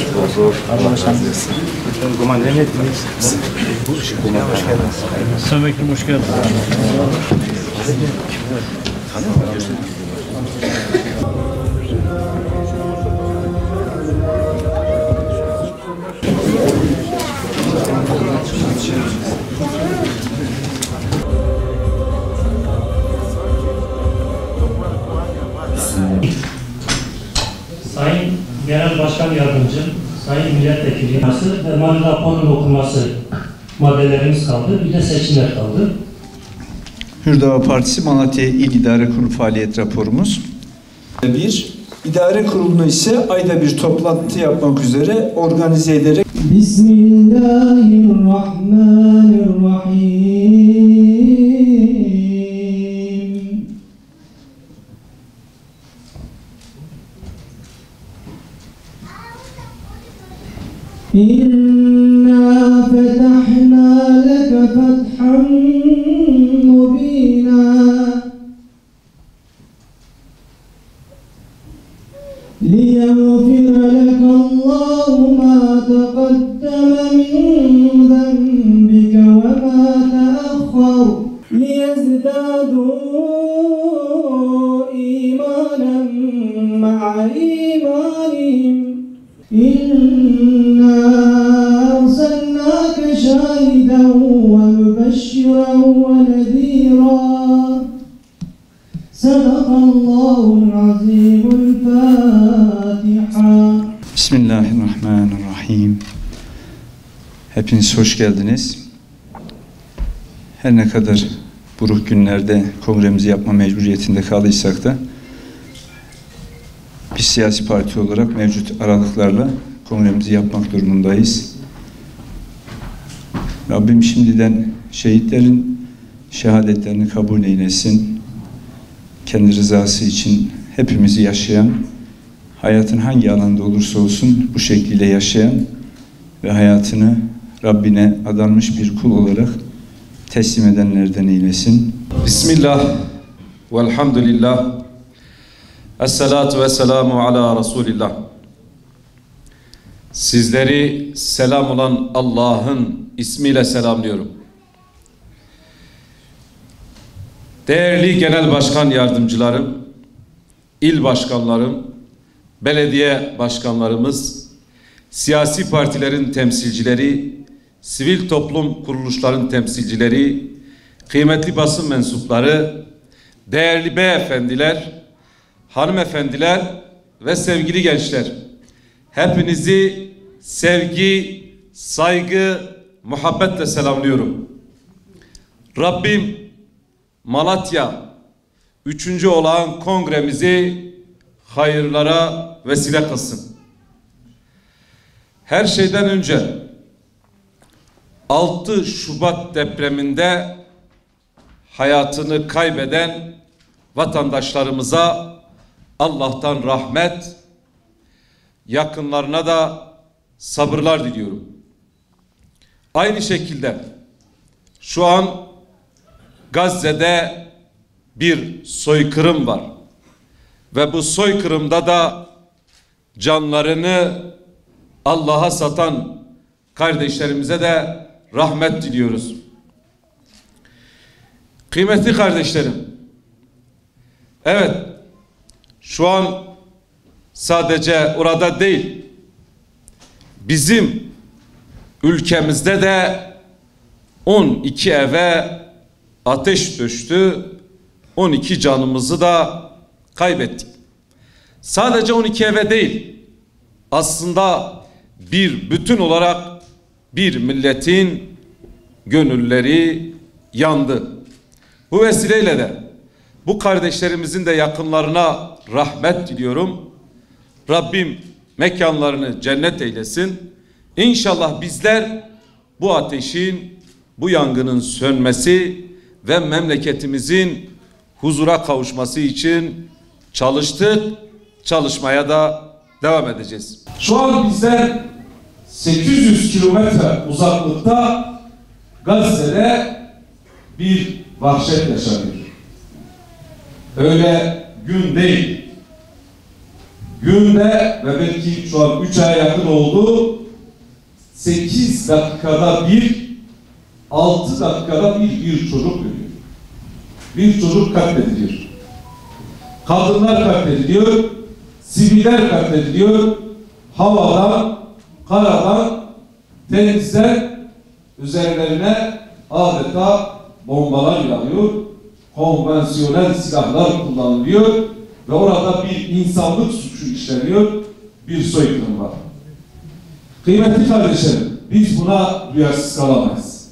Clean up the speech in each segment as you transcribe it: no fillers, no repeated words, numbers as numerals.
bulduk. Allah razı olsun. Kuman ne ettiniz? Hoş geldiniz. Sayın Vekilim hoş geldiniz. Sayın Genel Başkan Yardımcım, Sayın Milletvekili ve mali raporunun okunması maddelerimiz kaldı. Bir de seçimler kaldı. Hürdava Partisi Malatya İl İdare Kurulu faaliyet raporumuz. İdare kurulunu ise ayda bir toplantı yapmak üzere organize ederek Bismillahirrahmanirrahim. İnna fetahna leke fethan mubina ليغفر لك الله ما تقدم من ذنبك وما تأخر ليزدادوا إيمانا مع إيمانهم إنا أرسلناك شاهدا ومبشرا ونذيرا صدق الله العظيم الفاتحة. Bismillahirrahmanirrahim. Hepiniz hoş geldiniz. Her ne kadar buruk günlerde kongremizi yapma mecburiyetinde kaldıysak da biz siyasi parti olarak mevcut aralıklarla kongremizi yapmak durumundayız. Rabbim şimdiden şehitlerin şehadetlerini kabul eylesin. Kendi rızası için hepimizi yaşayan, hayatın hangi alanda olursa olsun bu şekilde yaşayan ve hayatını Rabbine adanmış bir kul olarak teslim edenlerden eylesin. Bismillah velhamdülillah. Esselatu vesselamu ala Resulillah. Sizleri selam olan Allah'ın ismiyle selamlıyorum. Değerli genel başkan yardımcılarım, il başkanlarım, belediye başkanlarımız, siyasi partilerin temsilcileri, sivil toplum kuruluşların temsilcileri, kıymetli basın mensupları, değerli beyefendiler, hanımefendiler ve sevgili gençler, hepinizi sevgi, saygı, muhabbetle selamlıyorum. Rabbim Malatya 3. olağan kongremizi hayırlara vesile kılsın. Her şeyden önce 6 Şubat depreminde hayatını kaybeden vatandaşlarımıza Allah'tan rahmet, yakınlarına da sabırlar diliyorum. Aynı şekilde şu an Gazze'de bir soykırım var ve bu soykırımda da canlarını Allah'a satan kardeşlerimize de rahmet diliyoruz. Kıymetli kardeşlerim, evet, şu an sadece orada değil, bizim ülkemizde de 12 eve ateş düştü, 12 canımızı da kaybettik. Sadece 12 eve değil, aslında bir bütün olarak bir milletin gönülleri yandı. Bu vesileyle de bu kardeşlerimizin de yakınlarına rahmet diliyorum. Rabbim mekanlarını cennet eylesin. İnşallah bizler bu ateşin, bu yangının sönmesi ve memleketimizin huzura kavuşması için çalıştık, çalışmaya da devam edeceğiz. Şu an bizler 800 kilometre uzaklıkta Gazze'de bir vahşet yaşanıyor. Öyle gün değil, günde ve belki şu an 3 aya yakın oldu, 8 dakikada bir, 6 dakikada bir çocuk ölüyor. Bir çocuk katlediliyor. Kadınlar katlediliyor, siviller katlediliyor, havadan, karadan, denizden üzerlerine adeta bombalar yağıyor, konvansiyonel silahlar kullanılıyor ve orada bir insanlık suçu işleniyor, bir soykırım var. Kıymetli kardeşlerim, biz buna duyarsız kalamayız.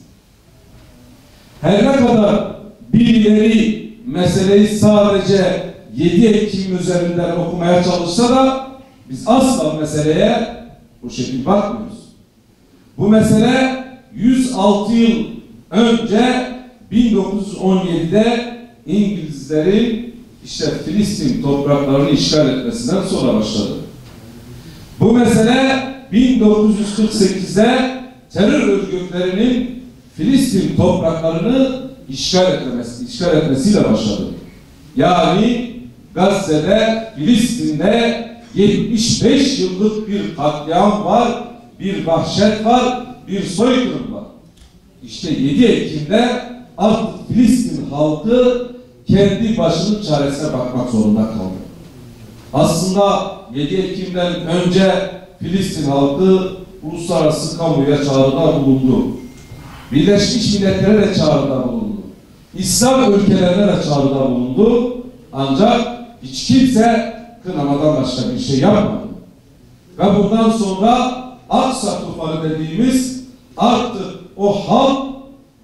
Her ne kadar birileri meseleyi sadece 7 Ekim üzerinden okumaya çalışsa da biz asla meseleye bu şekilde bakmıyoruz. Bu mesele 106 yıl önce 1917'de İngilizlerin işte Filistin topraklarını işgal etmesinden sonra başladı. Bu mesele 1948'de terör örgütlerinin Filistin topraklarını işgal etmesiyle başladı. Yani Gazze'de, Filistin'de 75 yıllık bir katliam var, bir vahşet var, bir soykırım var. İşte 7 Ekim'de artık Filistin halkı kendi başının çaresine bakmak zorunda kaldı. Aslında 7 Ekim'den önce Filistin halkı uluslararası kamuya çağrıda bulundu. Birleşmiş Milletler'e de çağrıda bulundu. İslam ülkelerine de çağrıda bulundu. Ancak hiç kimse kınamadan başka bir şey yapmadı. Ve bundan sonra Aksa tufanı dediğimiz artık o halk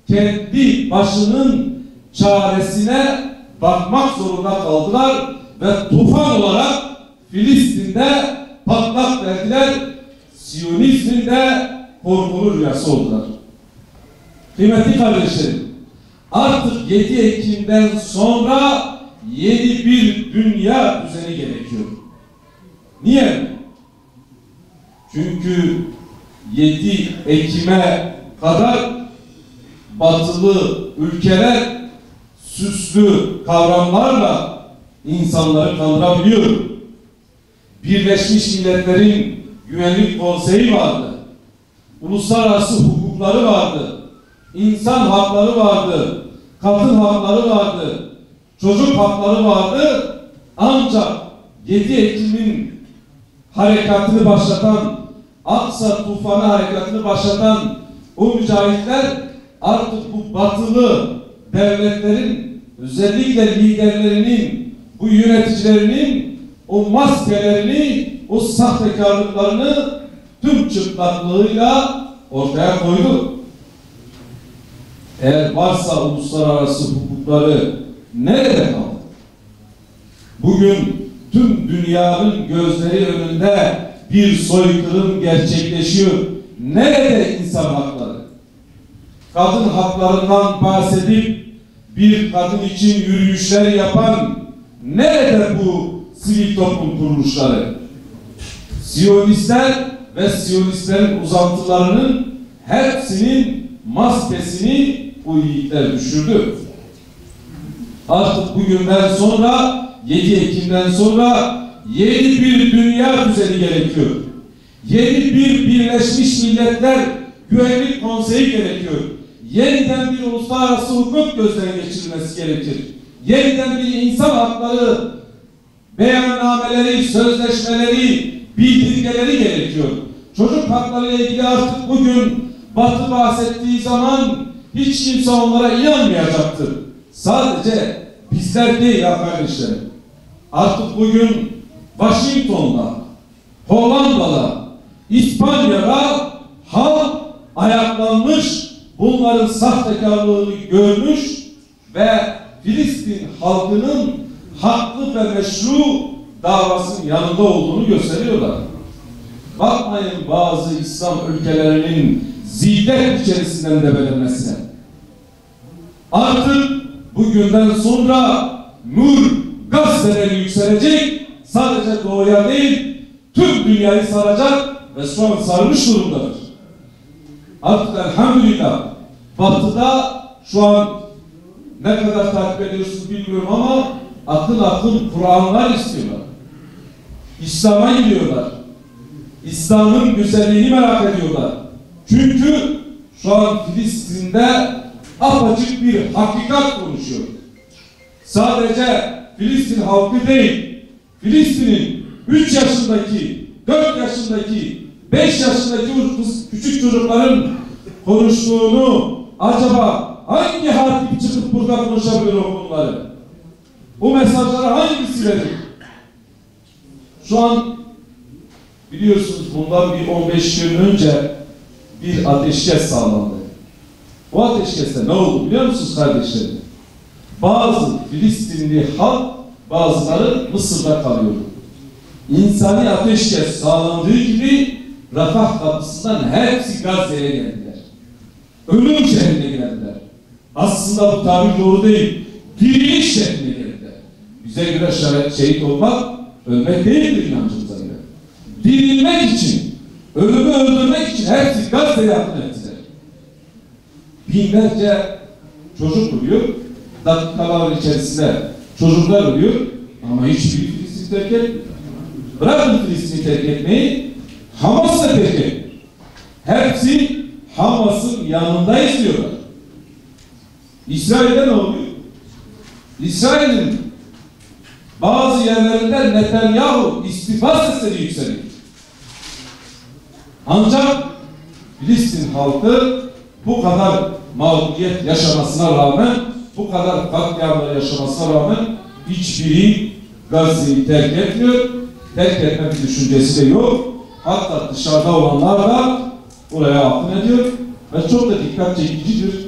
kendi başının çaresine bakmak zorunda kaldılar ve tufan olarak Filistin'de patlak verdiler. Siyonizmin de korkulu rüyası oldular. Kıymetli kardeşlerim, artık 7 Ekim'den sonra yeni bir dünya düzeni gerekiyor. Niye? Çünkü 7 Ekim'e kadar batılı ülkeler süslü kavramlarla insanları kandırabiliyor. Birleşmiş Milletler'in Güvenlik Konseyi vardı. Uluslararası hukukları vardı. İnsan hakları vardı. Kadın hakları vardı. Çocuk hakları vardı. Ancak 7 Ekim'in harekatını başlatan, Aksa tufanı harekatını başlatan o mücahitler artık bu batılı devletlerin, özellikle liderlerinin, bu yöneticilerinin o maskelerini, o sahtekarlıklarını tüm çıplaklığıyla ortaya koydu. Eğer varsa uluslararası hukukları nerede kaldı? Bugün tüm dünyanın gözleri önünde bir soykırım gerçekleşiyor. Nerede insan hakları? Kadın haklarından bahsedip bir kadın için yürüyüşler yapan nerede bu sivil toplum kuruluşları? Siyonistler ve Siyonistlerin uzantılarının hepsinin maskesini bu yiğitler düşürdü. Artık bugünden sonra 7 Ekim'den sonra yeni bir dünya düzeni gerekiyor. Yeni bir Birleşmiş Milletler Güvenlik Konseyi gerekiyor. Yeniden bir uluslararası hukuk gözden geçirilmesi gerekir. Yeniden bir insan hakları beyannameleri, sözleşmeleri, bildirgeleri gerekiyor. Çocuk hakları ile ilgili artık bugün Batı bahsettiği zaman hiç kimse onlara inanmayacaktır. Sadece bizler değil ya kardeşlerim. Artık bugün Washington'da, Hollanda'da, İspanya'da halk ayaklanmış, bunların sahtekarlığını görmüş ve Filistin halkının haklı ve meşru davasının yanında olduğunu gösteriyorlar. Bakmayın bazı İslam ülkelerinin zillet içerisinden debelenmesine. Artık bugünden sonra nur gazeteleri yükselecek, sadece doğuya değil tüm dünyayı saracak ve şu an sarmış durumdadır. Artık elhamdülillah Batı'da şu an ne kadar takip ediyorsunuz bilmiyorum ama akın akın Kur'anlar istiyorlar. İslam'a gidiyorlar. İslam'ın güzelliğini merak ediyorlar. Çünkü şu an Filistin'de apaçık bir hakikat konuşuyor. Sadece Filistin halkı değil, Filistin'in 3 yaşındaki, 4 yaşındaki, 5 yaşındaki küçük çocukların konuştuğunu acaba hangi hatip çıkıp burada konuşabilir o konuları? Bu mesajları hangisi verir? Şu an biliyorsunuz bundan bir 15 gün önce bir ateşkes sağlandı. O ateşkeste ne oldu biliyor musunuz kardeşlerim? Bazı Filistinli halk, bazıları Mısır'da kalıyordu. İnsani ateşkes sağlandığı gibi Rafah kapısından hepsi Gazze'ye geldiler. Ölüm şehrine geldiler. Aslında bu tabir doğru değil. Diriliş şehrine geldiler. Bize göre şehit olmak, ölmek değildir inancımıza göre. Dirilmek için, ölümü öldürmek için hepsi Gazze'ye yardım ettiler. Binlerce çocuk ölüyor. Dakikalar içerisinde çocuklar ölüyor. Ama hiçbiri Filistin'i terk etmiyor. Bırakın Filistin'i terk etmeyi, Hamas'ı terk etmiyor. Hepsi Hamas'ın yanındayız diyorlar. İsrail'de ne oluyor? İsrail'in bazı yerlerinde Netanyahu istifa sesleri yükseliyor. Ancak Filistin halkı bu kadar mağduriyet yaşamasına rağmen, bu kadar katliamlar yaşamasına rağmen hiçbiri Gazze'yi terk etmiyor. Terk etme bir düşüncesi de yok. Hatta dışarıda olanlar da oraya akın ediyor. Ve çok da dikkat çekicidir.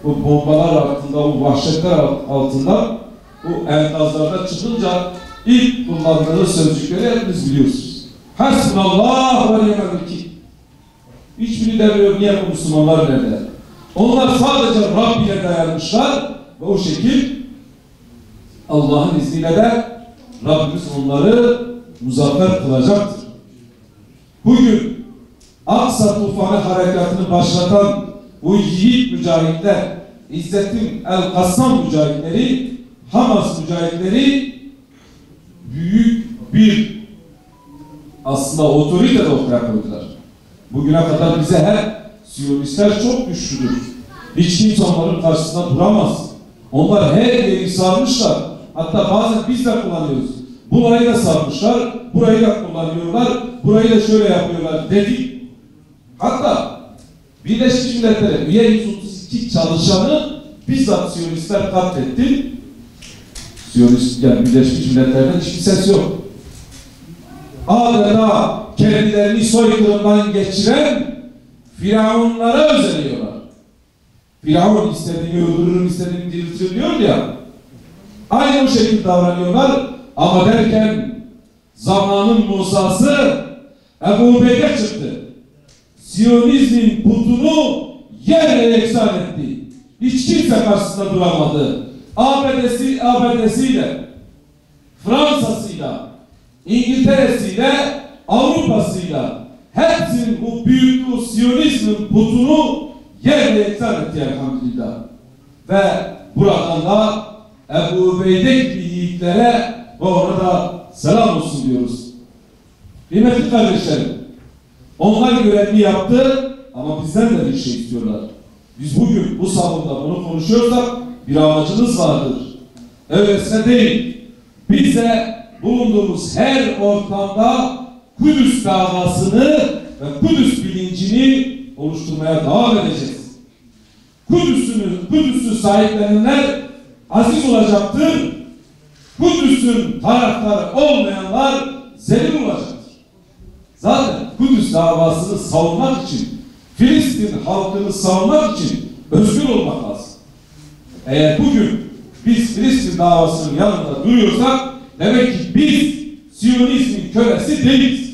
Bu bombalar altında, bu vahşetler altında, bu enkazlarda çıkınca ilk kullandığı sözcükleri hepiniz biliyorsunuz. Hasbunallah ve ni'mel vekil. Hiçbiri demiyor niye bu Müslümanlar nerede? Onlar sadece Rabbi'ye dayanmışlar ve o şekil Allah'ın izniyle de Rabbimiz onları muzaffer kılacaktır. Bugün Aksa Tufanı harekatını başlatan bu yiğit mücahitler, İzzettin El-Kassam mücahitleri, Hamas mücahitleri büyük bir aslında otorite de ortaya koydular. Bugüne kadar bize hep Siyonistler çok güçlüdür. Hiç kimse onların karşısında duramaz. Onlar her yeri sarmışlar. Hatta bazen biz de kullanıyoruz. Burayı da sarmışlar, burayı da kullanıyorlar, burayı da şöyle yapıyorlar dedik. Hatta Birleşmiş Milletler'e üye 132 çalışanı bizzat Siyonistler katletti. Siyonist, yani Birleşmiş Milletler'den hiçbir ses yok. Adeta kendilerini soykırımdan geçiren Firavunlara özeniyorlar. Firavun istediğini öldürürüm, istediğini diriltir diyor ya. Aynı o şekilde davranıyorlar. Ama derken zamanın Musa'sı Ebu Ubeyde çıktı. Siyonizmin putunu yerle yeksan etti. Hiç kimse karşısında duramadı. ABD'siyle, Fransa'sıyla, İngiltere'siyle, Avrupa'sıyla hepsinin bu büyük bu Siyonizmin putunu yerle yeksan etti elhamdülillah. Ve buradan da Ebu Ubeyde gibi yiğitlere ve ona da selam olsun diyoruz. Kıymetli kardeşlerim, onlar görevini yaptı ama bizden de bir şey istiyorlar. Biz bugün bu salonda bunu konuşuyorsak bir amacımız vardır. Öylesine değil. Bize bulunduğumuz her ortamda Kudüs davasını ve Kudüs bilincini oluşturmaya devam edeceğiz. Kudüs'ü sahiplenenler aziz olacaktır. Kudüs'ün taraftarı olmayanlar zelil olacaktır. Zaten Kudüs davasını savunmak için, Filistin halkını savunmak için özgür olmak lazım. Eğer bugün biz Filistin davasının yanında duruyorsak demek ki biz Siyonizmin kölesi değiliz.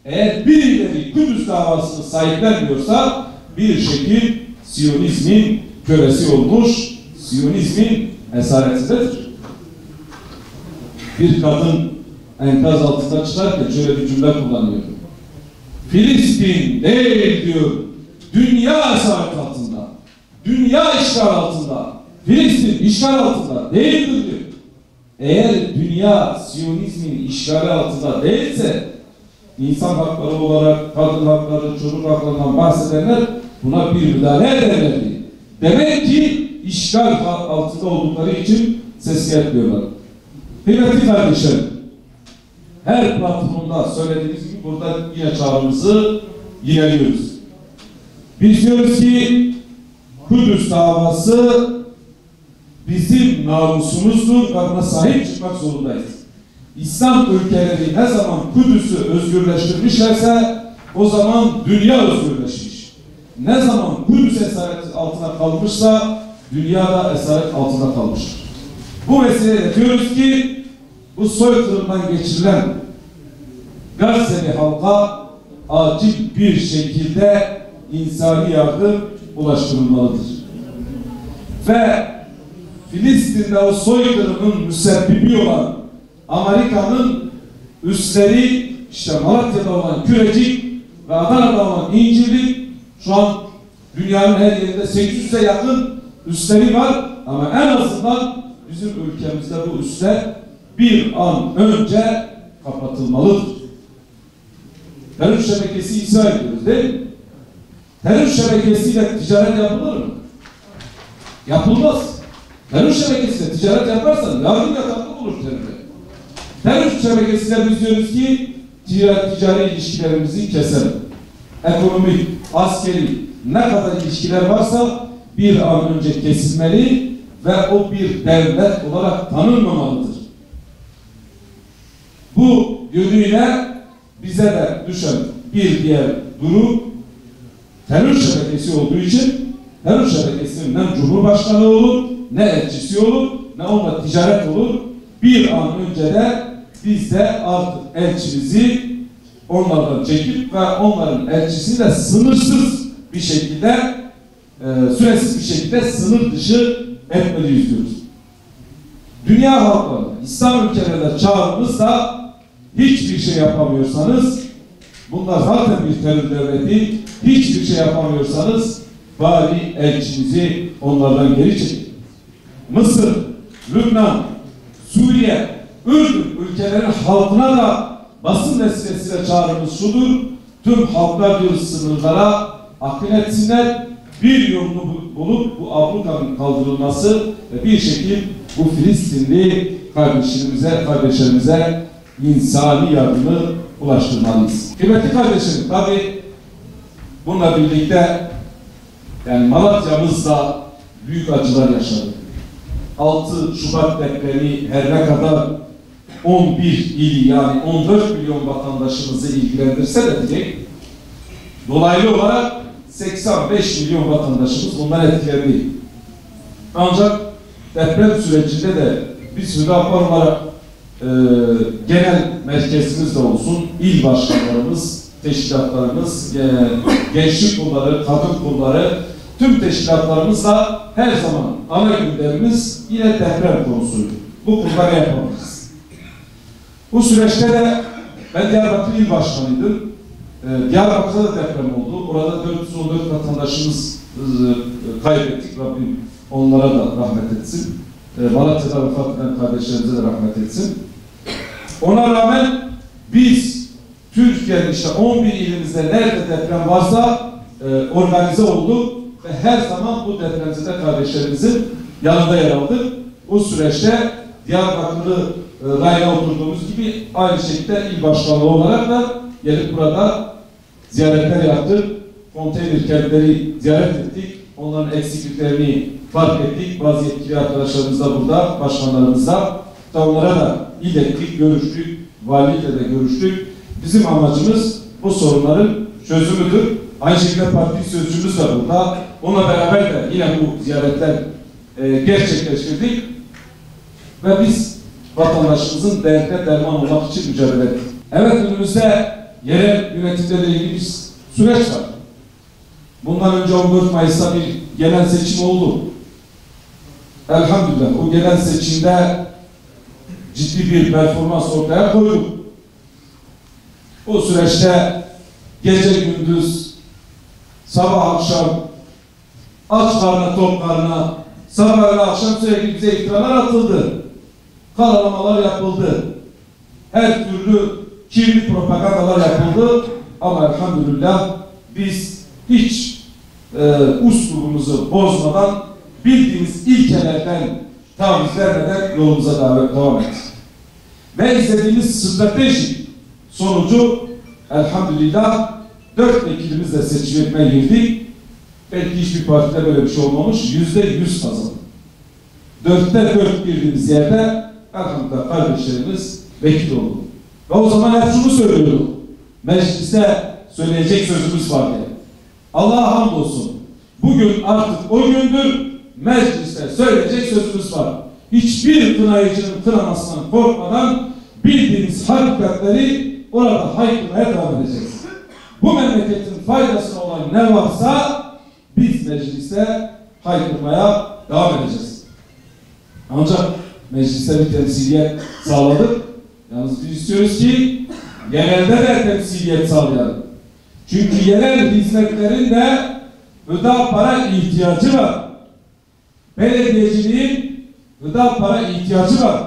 Eğer birileri Kudüs davasını sahiplenmiyorsa bir şekil Siyonizmin kölesi olmuş, Siyonizmin esaretindedir. Bir kadın enkaz altında çıkarken şöyle bir cümle kullanıyor. Filistin değil diyor, dünya esaret altında, dünya işgal altında, Filistin işgal altında değildir diyor. eğer dünya Siyonizmin işgali altında değilse, insan hakları olarak kadın hakları, çocuk haklarından bahsedenler buna bir müdahale ederlerdi. Demek ki işgal altında oldukları için ses yapıyorlar. Kıymetli kardeşlerim, her platformda söylediğimiz gibi burada yine çağrımızı yineliyoruz. Biz diyoruz ki Kudüs davası bizim namusumuzdur ve buna sahip çıkmak zorundayız. İslam ülkeleri ne zaman Kudüs'ü özgürleştirmişlerse o zaman dünya özgürleşmiş. Ne zaman Kudüs esaret altına kalmışsa dünya da esaret altında kalmıştır. Bu vesileyle diyoruz ki bu soykırımdan geçirilen Gazze'li halka acil bir şekilde insani yardım ulaştırılmalıdır. Ve Filistin'de o soykırımın müsebbibi olan Amerika'nın üsleri, işte Malatya'da olan Kürecik ve Adana'da olan İncirlik, şu an dünyanın her yerinde 800'e yakın üsleri var ama en azından bizim ülkemizde bu üsler bir an önce kapatılmalıdır. Terör şebekesi icra ediyoruz değil mi? Terör şebekesiyle ticaret yapılır mı? Yapılmaz. Terör şebekesiyle ticaret yaparsan yardım yataklı olur terörde. Terör şebekesiyle biz diyoruz ki ticari ilişkilerimizi keselim. Ekonomik, askeri ne kadar ilişkiler varsa bir an önce kesilmeli ve o bir devlet olarak tanınmamalıdır. Bu yönüyle bize de düşen bir diğer durum terör şebekesi olduğu için terör şebekesinin ne Cumhurbaşkanı olur, ne elçisi olur, ne onunla ticaret olur. Bir an önce de biz de artık elçimizi onlardan çekip ve onların elçisini de sınırsız bir şekilde, süresiz bir şekilde sınır dışı etmeliyiz diyoruz. Dünya halkları, İslam ülkelerinde çağrımız da hiçbir şey yapamıyorsanız, bunlar zaten bir terör devleti, hiçbir şey yapamıyorsanız bari elçinizi onlardan geri çekin. Mısır, Lübnan, Suriye, Ürdün ülkelerin halkına da basın vesilesiyle çağrımız şudur: tüm halklar bir sınırlara akıl etsinler, bir yolunu bulup bu ablukanın kaldırılması ve bir şekilde bu Filistinli kardeşlerimize insani yardımı ulaştırmalıyız. Kıymetli kardeşlerim, tabi bununla birlikte yani Malatya'mızda büyük acılar yaşadı. 6 Şubat depremi her ne kadar 11 ili yani 14 milyon vatandaşımızı ilgilendirse de diyecek, dolaylı olarak 85 milyon vatandaşımız bundan etkilendi. Ancak deprem sürecinde de biz Hüdapar olarak genel merkezimiz de olsun, il başkanlarımız, teşkilatlarımız, gençlik kolları, kadın kolları, tüm teşkilatlarımızla her zaman ana gündemimiz yine deprem konusuydu. Bu konuda ne yapabiliriz? Bu süreçte de ben Diyarbakır İl Başkanıydım. Diyarbakır'da da deprem oldu. Orada 414 vatandaşımız kaybettik. Rabbim onlara da rahmet etsin. Malatya'da vefat eden kardeşlerimize de rahmet etsin. Ona rağmen biz Türkiye'nin işte 11 ilimizde nerede deprem varsa organize olduk ve her zaman bu depremzede kardeşlerimizin yanında yer aldık. Bu süreçte Diyarbakır'ı rayına oturduğumuz gibi aynı şekilde il başkanlığı olarak da gelip burada ziyaretler yaptık. Konteyner kentleri ziyaret ettik. Onların eksikliklerini fark ettik. Bazı yetkili arkadaşlarımız da burada, başkanlarımızla. Onlara da ilettik, görüştük. Valilikle de görüştük. Bizim amacımız bu sorunların çözümüdür. Aynı şekilde parti sözcümüz de burada. Onunla beraber de yine bu ziyaretler gerçekleştirdik. Ve biz vatandaşımızın derdine derman olmak için mücadele ettik. Evet, önümüzde yerel yönetimle ilgili bir süreç var. Bundan önce 14 Mayıs'ta bir genel seçim oldu. Elhamdülillah o genel seçimde ciddi bir performans ortaya koyduk. O süreçte gece gündüz, sabah akşam, aç karnına tok karnına, sabah ile akşam sürekli bize iftiralar atıldı. karalamalar yapıldı. Her türlü kirli propagandalar yapıldı. Ama elhamdülillah biz hiç uslubumuzu bozmadan bildiğimiz ilkelerden taviz vermeden yolumuza devam ettik. Ve izlediğimiz strateji sonucu elhamdülillah 4 vekilimizle seçime girdik. Belki hiçbir partide böyle bir şey olmamış. %100 kazandı. 4'te 4 girdiğimiz yerde elhamdülillah kardeşlerimiz vekil oldu. Ve o zaman hep şunu söylüyorduk. Mecliste söyleyecek sözümüz var diye. Allah'a hamdolsun. Bugün artık o gündür mecliste söyleyecek sözümüz var. Hiçbir kınayıcının kınamasından korkmadan bildiğimiz hakikatleri orada haykırmaya devam edeceğiz. Bu memleketin faydasına olan ne varsa biz mecliste haykırmaya devam edeceğiz. Ancak mecliste bir temsiliyet sağladık. Yalnız biz istiyoruz ki genelde de temsiliyet sağlayalım. Çünkü yerel hizmetlerin de Hüdapar'a ihtiyacı var. Belediyeciliğin Hüdapar'a ihtiyacı var.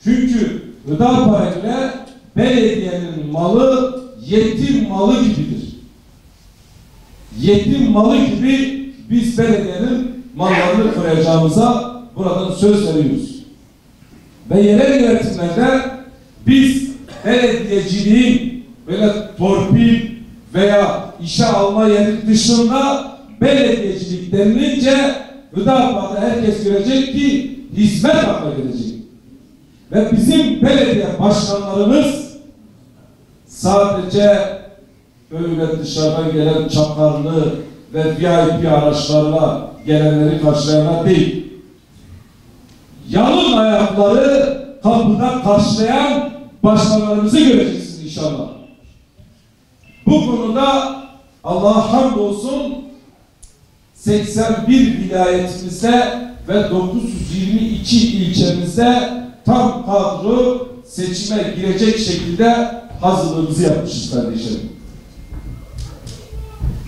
Çünkü Hüdapar'a göre belediyenin malı yetim malı gibidir. Yetim malı gibi biz belediyenin mallarını koruyacağımıza buradan söz veriyoruz. Ve yerel yönetimlerde biz belediyeciliğin böyle torpil veya işe alma yeri dışında belediyecilik denilince Hüdapar'da herkes görecek ki hizmet hakkı gelecek. Ve bizim belediye başkanlarımız sadece böyle dışarıdan gelen çakarlı ve VIP araçlarla gelenleri karşılayanlar değil. Yalın ayakları kapıda karşılayan başkanlarımızı göreceksiniz inşallah. Bu konuda Allah'a hamdolsun 81 vilayetimizde ve 922 ilçemizde tam kadro seçime girecek şekilde hazırlığımızı yapmışız kardeşlerim.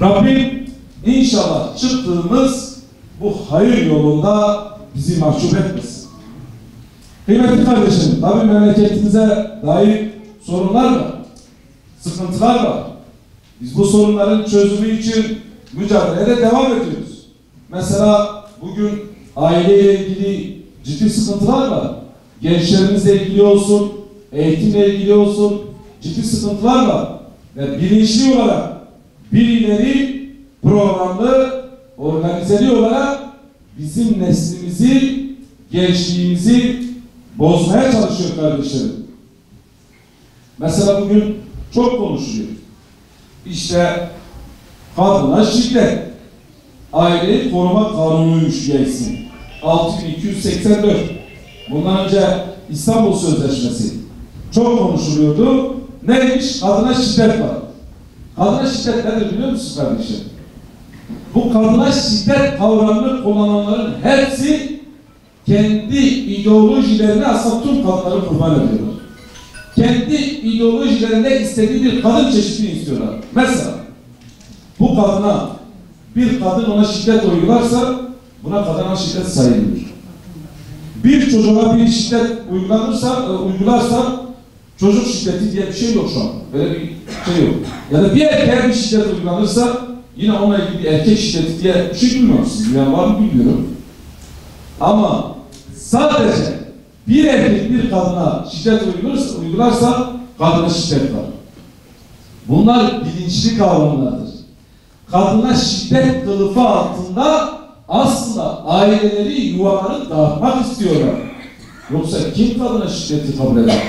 Rabbim inşallah çıktığımız bu hayır yolunda bizi mahcup etmesin. Kıymetli kardeşlerim, tabi memleketimize dair sorunlar var, sıkıntılar var. Biz bu sorunların çözümü için mücadeleye devam ediyoruz. Mesela bugün aileyle ilgili ciddi sıkıntılar var. Gençlerimizle ilgili olsun, eğitimle ilgili olsun ciddi sıkıntılar var. Ve bilinçli olarak birileri programlı, organizeli olarak bizim neslimizi, gençliğimizi bozmaya çalışıyor kardeşlerim. Mesela bugün çok konuşuluyor. İşte kadına şiddet, aileyi koruma kanunuymuş diyeysin. 6284. Bundan önce İstanbul Sözleşmesi çok konuşuluyordu. Neymiş? Kadına şiddet var. Kadına şiddet nedir biliyor musun kardeşim? Bu kadına şiddet kavramını kullananların hepsi kendi ideolojilerine aslında tüm kadınları kurban ediyorlar. Kendi ideolojilerinde istediği bir kadın çeşidini istiyorlar. Mesela bu kadına bir kadın ona şiddet uygularsa buna kadına şiddet sayılır. Bir çocuğa bir şiddet uygularsa çocuk şiddeti diye bir şey yok şu an. Böyle bir şey yok. Ya da bir erkeğe bir şiddet uygulanırsa yine onunla ilgili bir erkek şiddeti diye bir şey bilmiyorsunuz. Yani var mı bilmiyorum. Ama sadece bir erkek bir kadına şiddet uygularsa kadına şiddet var. Bunlar bilinçli kavramlardır. Kadına şiddet kılıfı altında aslında aileleri, yuvaları dağıtmak istiyorlar. Yoksa kim kadına şiddeti kabul eder?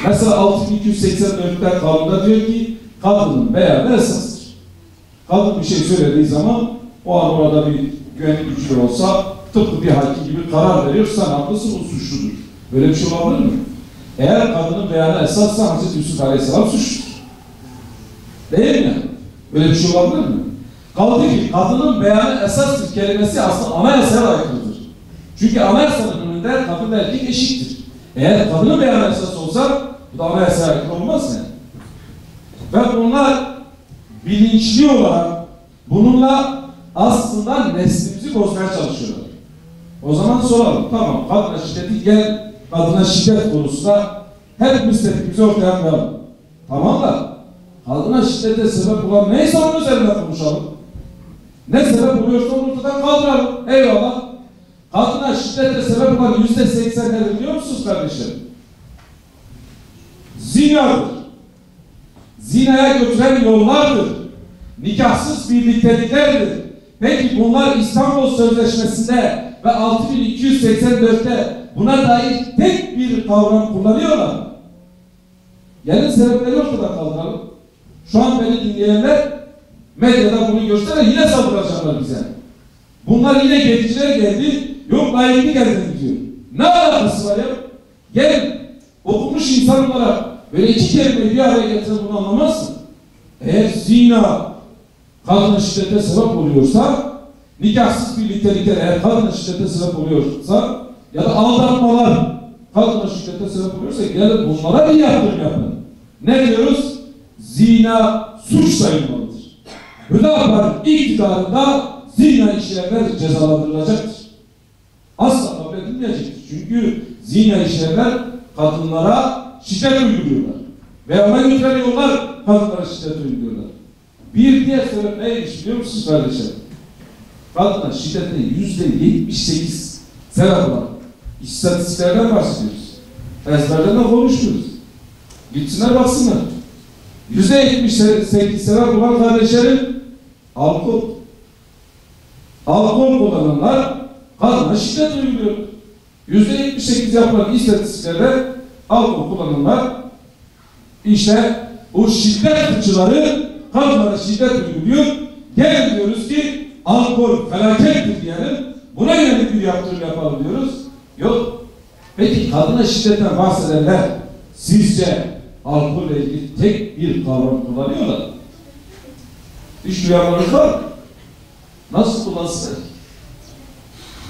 Mesela 6284'te kanunda diyor ki kadının beyanı esastır. Kadın bir şey söylediği zaman o an orada bir güvenlik gücü olsa tıpkı bir hakim gibi karar veriyor, sen haklısın, o suçludur. Böyle bir şey olabilir mi? Eğer kadının beyanı esassa Hazreti Yusuf Aleyhisselam suçludur. Değil mi? Böyle bir şey olabilir mi? Kaldı ki kadının beyanı esastır kelimesi aslında anayasaya aykırıdır. Çünkü anayasanın önünde kadın ve erkek eşittir. Eğer kadının beyanı esas olsa bu da anayasaya aykırı olmaz yani. Ve bunlar bilinçli olarak bununla aslında neslimizi bozmaya çalışıyorlar. O zaman soralım, tamam kadına şiddeti gel kadına şiddet konusunda hepimiz tepkimizi ortaya koyalım. Tamam da kadına şiddete sebep olan neyse onun üzerinde konuşalım. Ne sebep oluyorsa onu ortadan kaldıralım. Eyvallah. Kadına şiddete sebep olan %80'leri biliyor musunuz kardeşlerim? Zinadır. Zinaya götüren yollardır. Nikahsız birlikteliklerdir. Peki bunlar İstanbul Sözleşmesi'nde ve 6284'te buna dair tek bir kavram kullanıyorlar. Gelin sebepleri ortadan kaldıralım. Şu an beni dinleyenler medyada bunu gösterir, yine saldıracaklar bize. Bunlar yine geliciler geldi, yok layıklı geldi diyor. Ne alakası var ya? Gelin, okumuş insan olarak böyle iki kelimeyi bir araya getirir bunu anlamazsın. Eğer zina kadına şiddete sebep oluyorsa, nikahsız birliktelikler eğer kadına şiddete sebep oluyorsa ya da aldatmalar kadına şiddete sebep oluyorsa gelin bunlara bir yaptırım yapın. Ne diyoruz? Zina suç sayılmalıdır. Hüdapar'ın iktidarında zina işleyenler cezalandırılacaktır. Asla kabul edilmeyecektir. Çünkü zina işleyenler kadınlara şiddet uyguluyorlar. Ve ona götürüyorlar, kadınlara şiddet uyguluyorlar. Bir diğer sebep neymiş biliyor musunuz kardeşler? Kadına şiddette %78 sebep var. İstatistiklerden bahsediyoruz. Ezberden de konuşuyoruz. Gitsinler baksınlar. %78 sebep olan kardeşlerim alkol. Alkol kullananlar kadına şiddet uyguluyor. %78 yapılan istatistiklerde alkol kullananlar işte o şiddet fıçıları kadınlara şiddet uyguluyor. Gel diyoruz ki alkol felakettir diyelim. Buna yönelik bir yaptırım yapalım diyoruz. Yok. Peki kadına şiddetten bahsedenler sizce alkolle ilgili tek bir kavram kullanıyorlar? Hiç duyanlarınız var mı? Nasıl kullansınlar?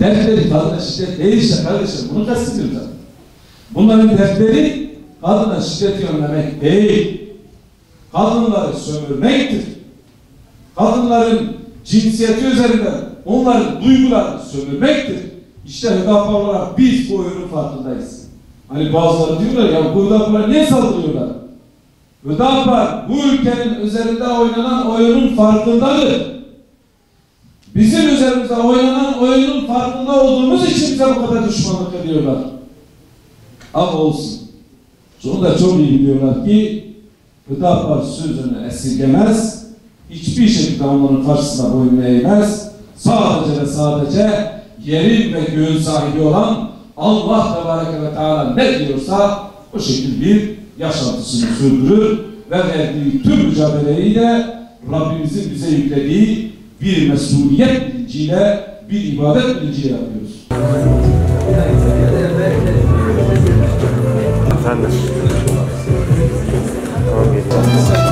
Dertleri kadına şiddet değil işte kardeşim. Bunu kastediyorlar. Bunların dertleri kadına şiddet yönlemek değil. Kadınları sömürmektir. Kadınların cinsiyeti üzerinden onların duygularını sömürmektir. İşte Hüdapar olarak biz bu oyunun farkındayız. Hani bazıları diyorlar ya bu Hüdapar'a niye saldırıyorlar? Hüdapar bu ülkenin üzerinde oynanan oyunun farkındadır. Bizim üzerimize oynanan oyunun farkında olduğumuz için bize bu kadar düşmanlık ediyorlar. Ama olsun. Şunu da çok iyi biliyorlar ki Hüdapar sözünü esirgemez. Hiçbir şekilde onların karşısında boyun eğmez. Sadece ve sadece yerin ve göğün sahibi olan Allah Tebareke ve Teala ne diyorsa o şekilde bir yaşantısını sürdürür ve verdiği tüm mücadeleyi de Rabbimizin bize yüklediği bir mesuliyet bilinciyle, bir ibadet bilinciyle yapıyoruz. Efendim. Tamam, geliyorum.